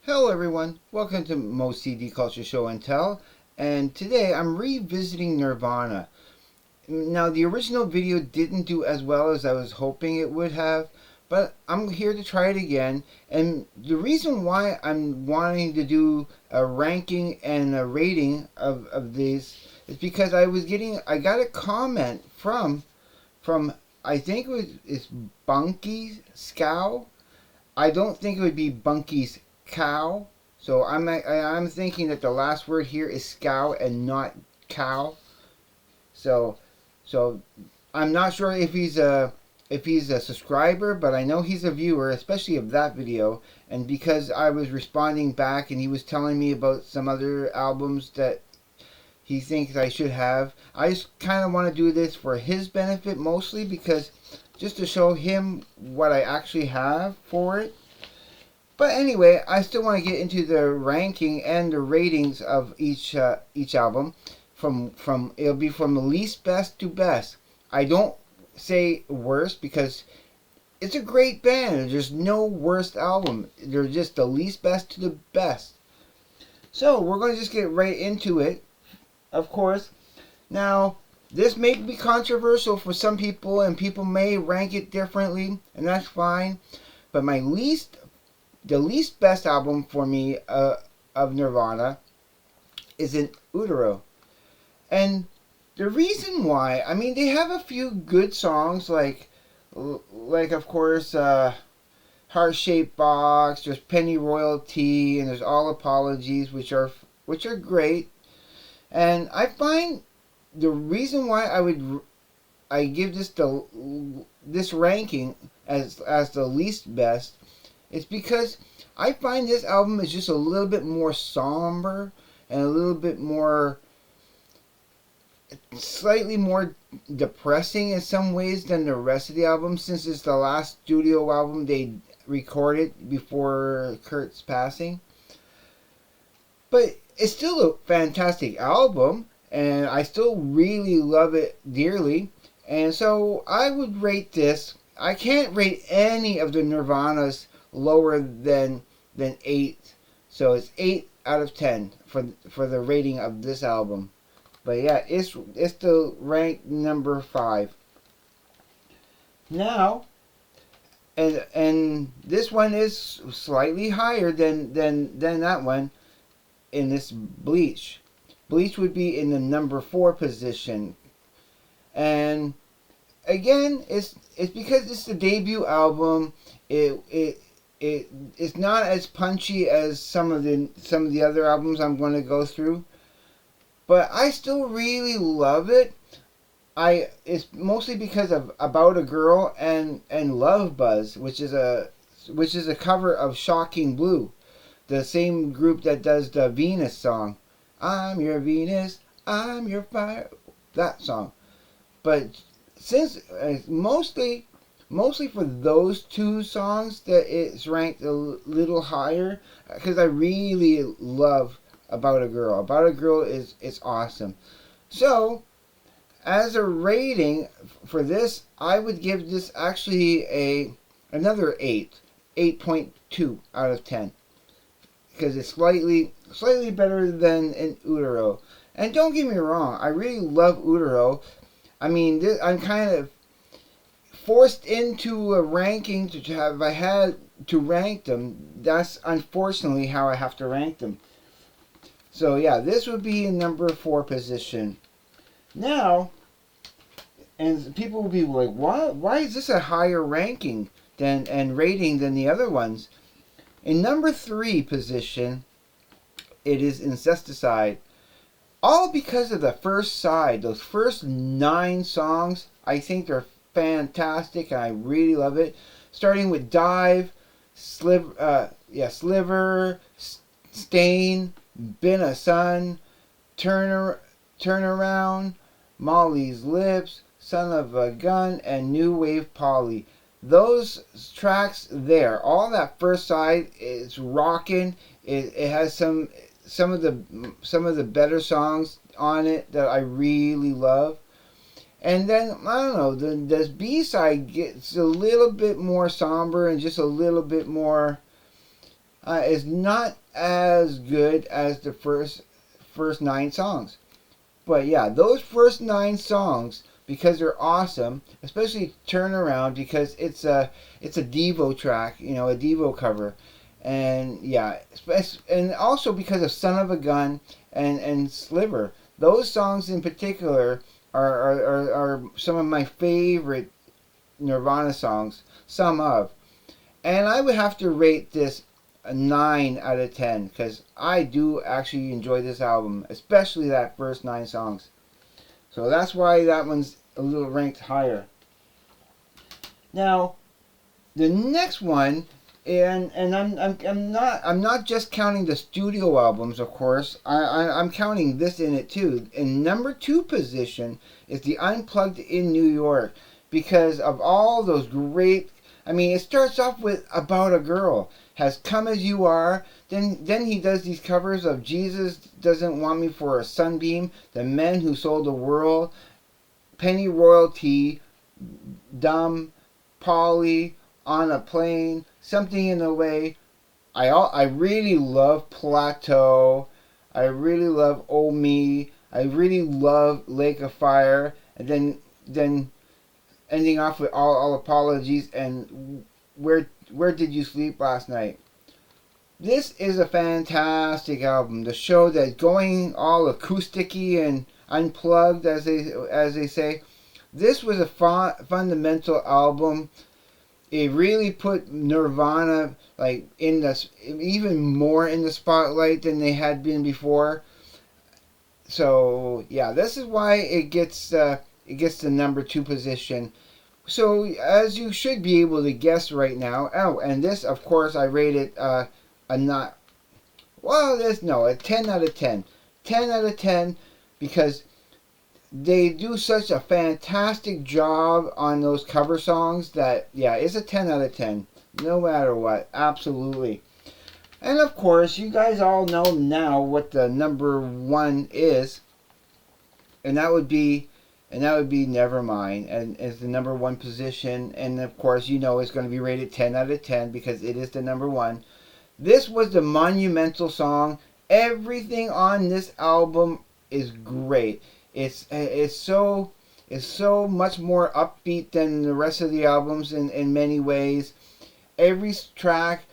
Hello everyone, welcome to Moe'S CD Culture Show and Tell, and today I'm revisiting Nirvana. Now the original video didn't do as well as I was hoping it would have, but I'm here to try it again, and the reason why I'm wanting to do a ranking and a rating of these is because I got a comment from I think it's Bunkeyscow. I don't think it would be Bunky's cow. So I'm thinking that the last word here is scow and not cow. So so I'm not sure if he's a subscriber, but I know he's a viewer, especially of that video. And because I was responding back and he was telling me about some other albums that he thinks I should have, I just kind of want to do this for his benefit mostly, because just to show him what I actually have for it. But anyway, I still want to get into the ranking and the ratings of each album. From it'll be from the least best to best. I don't say worst because it's a great band. There's no worst album. They're just the least best to the best. So we're going to just get right into it. Of course, now this may be controversial for some people, and people may rank it differently, and that's fine. But the least best album for me of Nirvana is In Utero. And the reason why, I mean, they have a few good songs like of course, Heart Shaped Box, there's Penny Royalty, and there's All Apologies, which are great. And I find the reason why I give this ranking as the least best, it's because I find this album is just a little bit more somber and a little bit more, slightly more depressing in some ways than the rest of the album, since it's the last studio album they recorded before Kurt's passing. But it's still a fantastic album, and I still really love it dearly. And so I would rate this. I can't rate any of the Nirvanas lower than 8. So it's 8 out of 10 for the rating of this album. But yeah, it's the rank number 5. Now, and this one is slightly higher than that one in this Bleach. Bleach would be in the number 4 position. And again, it's because it's the debut album. It's not as punchy as some of the other albums I'm going to go through, but I still really love it. It's mostly because of About a Girl and Love Buzz, which is a cover of Shocking Blue, the same group that does the Venus song. I'm your Venus, I'm your fire. That song. But since mostly for those two songs that it's ranked a little higher, because I really love About a Girl. About a Girl is awesome. So as a rating for this, I would give this actually another 8.2 out of 10, because it's slightly better than In Utero. And don't get me wrong, I really love Utero. I mean, I'm kind of forced into a ranking to have. If I had to rank them, that's unfortunately how I have to rank them. So yeah, this would be in number 4 position. Now, and people will be like, why is this a higher ranking and rating than the other ones? In number 3 position, it is Incesticide. All because of the first side. Those first 9 songs, I think they're fantastic, and I really love it. Starting with Dive, Sliver, Stain, Been a Sun, Turn Around, Molly's Lips, Son of a Gun, and New Wave Polly. Those tracks there, all that first side is rocking. It has some of the better songs on it that I really love. And then, I don't know, the B-side gets a little bit more somber and just a little bit more is not as good as the first 9 songs. But yeah, those first 9 songs, because they're awesome, especially Turn Around, because it's a Devo track, a Devo cover, and yeah, and also because of Son of a Gun and Sliver. Those songs in particular are some of my favorite Nirvana songs. Some of, and I would have to rate this a 9 out of 10 because I do actually enjoy this album, especially that first 9 songs. So that's why that one's a little ranked higher. Now, the next one, and I'm not just counting the studio albums, of course. I'm counting this in it too. In number 2 position is the Unplugged in New York because of all those great. I mean, it starts off with About a Girl, has Come As You Are. Then he does these covers of Jesus Doesn't Want Me for a Sunbeam, The Men Who Sold the World, Penny Royalty, Dumb, Polly, On a Plane, Something in the Way. I really love Plateau. I really love Oh Me. I really love Lake of Fire. And then ending off with all apologies and where did you sleep last night? This is a fantastic album. The show that's going all acousticy and unplugged, as they say. This was a fundamental album. It really put Nirvana like even more in the spotlight than they had been before. So yeah, this is why it gets the number 2 position. So as you should be able to guess right now. Oh, and this, of course, I rated a 10 out of 10. 10 out of 10 because they do such a fantastic job on those cover songs that, yeah, it's a 10 out of 10. No matter what. Absolutely. And of course, you guys all know now what the number 1 is. And that would be Nevermind, and is the number 1 position. And of course, it's going to be rated 10 out of 10 because it is the number 1. This was the monumental song. Everything on this album is great. It's so much more upbeat than the rest of the albums in many ways. Every track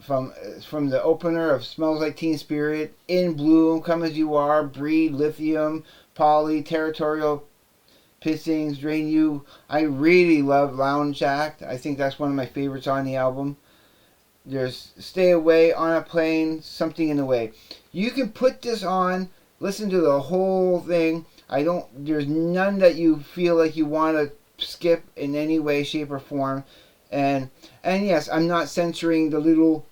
from the opener of Smells Like Teen Spirit, In Bloom, Come As You Are, Breed, Lithium, Polly, Territorial Pissings, Drain You. I really love Lounge Act. I think that's one of my favorites on the album. There's Stay Away, On a Plane, Something in the Way. You can put this on, listen to the whole thing. There's none that you feel like you want to skip in any way, shape, or form. And yes, I'm not censoring the little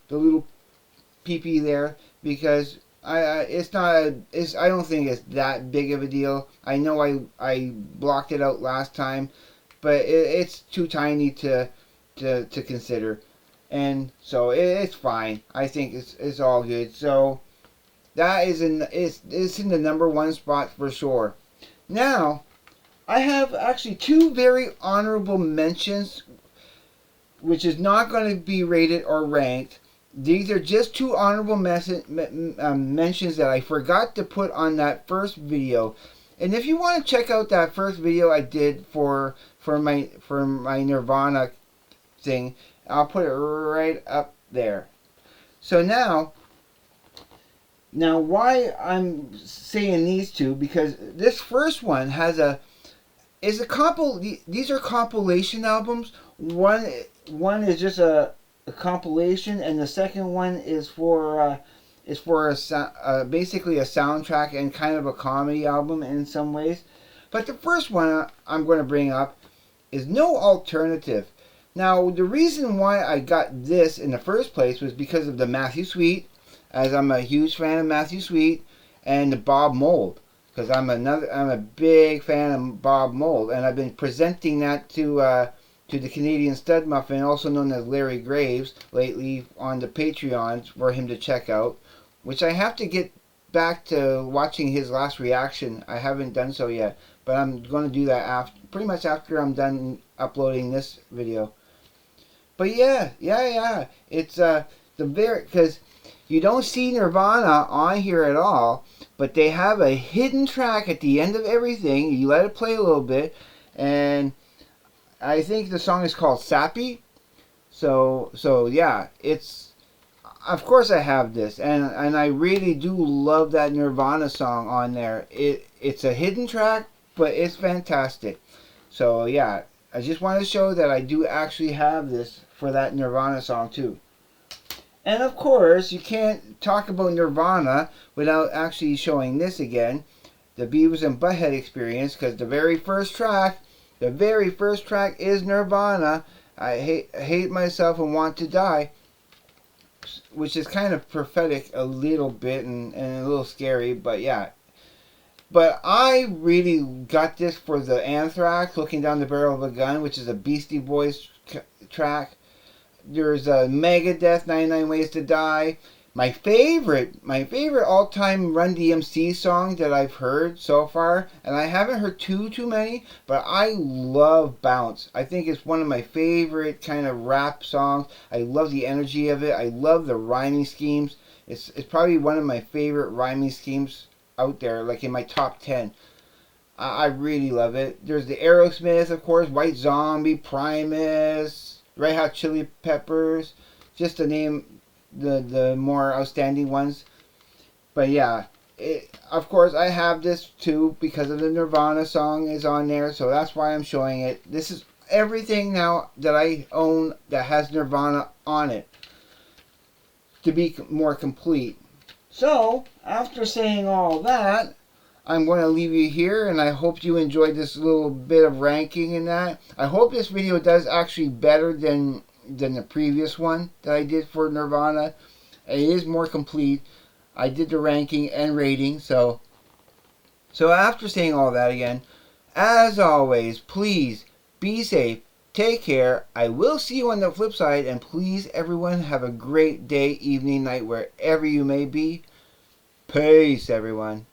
pee there because I don't think it's that big of a deal. I know I blocked it out last time, but it's too tiny to consider, and so it's fine. I think it's all good. So that is it's in the number 1 spot for sure. Now I have actually 2 very honorable mentions, which is not going to be rated or ranked. These are just 2 honorable mentions that I forgot to put on that first video. And if you want to check out that first video I did for my Nirvana thing, I'll put it right up there. So now why I'm saying these 2, because this first one these are compilation albums. One is just a compilation, and the second one is for basically a soundtrack and kind of a comedy album in some ways. But the first one I'm going to bring up is No Alternative. Now, the reason why I got this in the first place was because of the Matthew Sweet, as I'm a huge fan of Matthew Sweet, and the Bob Mould, because I'm a big fan of Bob Mould, and I've been presenting that to the Canadian Stud Muffin, also known as Larry Graves, lately on the Patreon for him to check out, which I have to get back to watching his last reaction. I haven't done so yet, but I'm going to do that pretty much after I'm done uploading this video. But yeah, it's because You don't see Nirvana on here at all, but they have a hidden track at the end of everything. You let it play a little bit, and I think the song is called Sappy. So yeah, it's, of course I have this, and I really do love that Nirvana song on there. It's a hidden track, but it's fantastic. So yeah, I just want to show that I do actually have this for that Nirvana song too. And of course, you can't talk about Nirvana without actually showing this again, the Beavis and Butthead Experience, because the very first track is Nirvana. I hate myself and want to die, which is kind of prophetic a little bit and a little scary, but yeah. But I really got this for the Anthrax, Looking Down the Barrel of a Gun, which is a Beastie Boys track. There's a Megadeth, 99 Ways to Die. My favorite all-time Run DMC song that I've heard so far, and I haven't heard too many, but I love Bounce. I think it's one of my favorite kind of rap songs. I love the energy of it. I love the rhyming schemes. It's probably one of my favorite rhyming schemes out there, like in my top 10. I really love it. There's the Aerosmith, of course, White Zombie, Primus, Red Hot Chili Peppers, just to name the more outstanding ones. But yeah, of course I have this too because of the Nirvana song is on there, so that's why I'm showing it. This is everything now that I own that has Nirvana on it, to be more complete. So, after saying all that, I'm going to leave you here, and I hope you enjoyed this little bit of ranking and that. I hope this video does actually better than the previous one that I did for Nirvana. It is more complete. I did the ranking and rating, so after saying all that again, as always, please be safe, take care. I will see you on the flip side, and please everyone have a great day, evening, night, wherever you may be. Peace, everyone.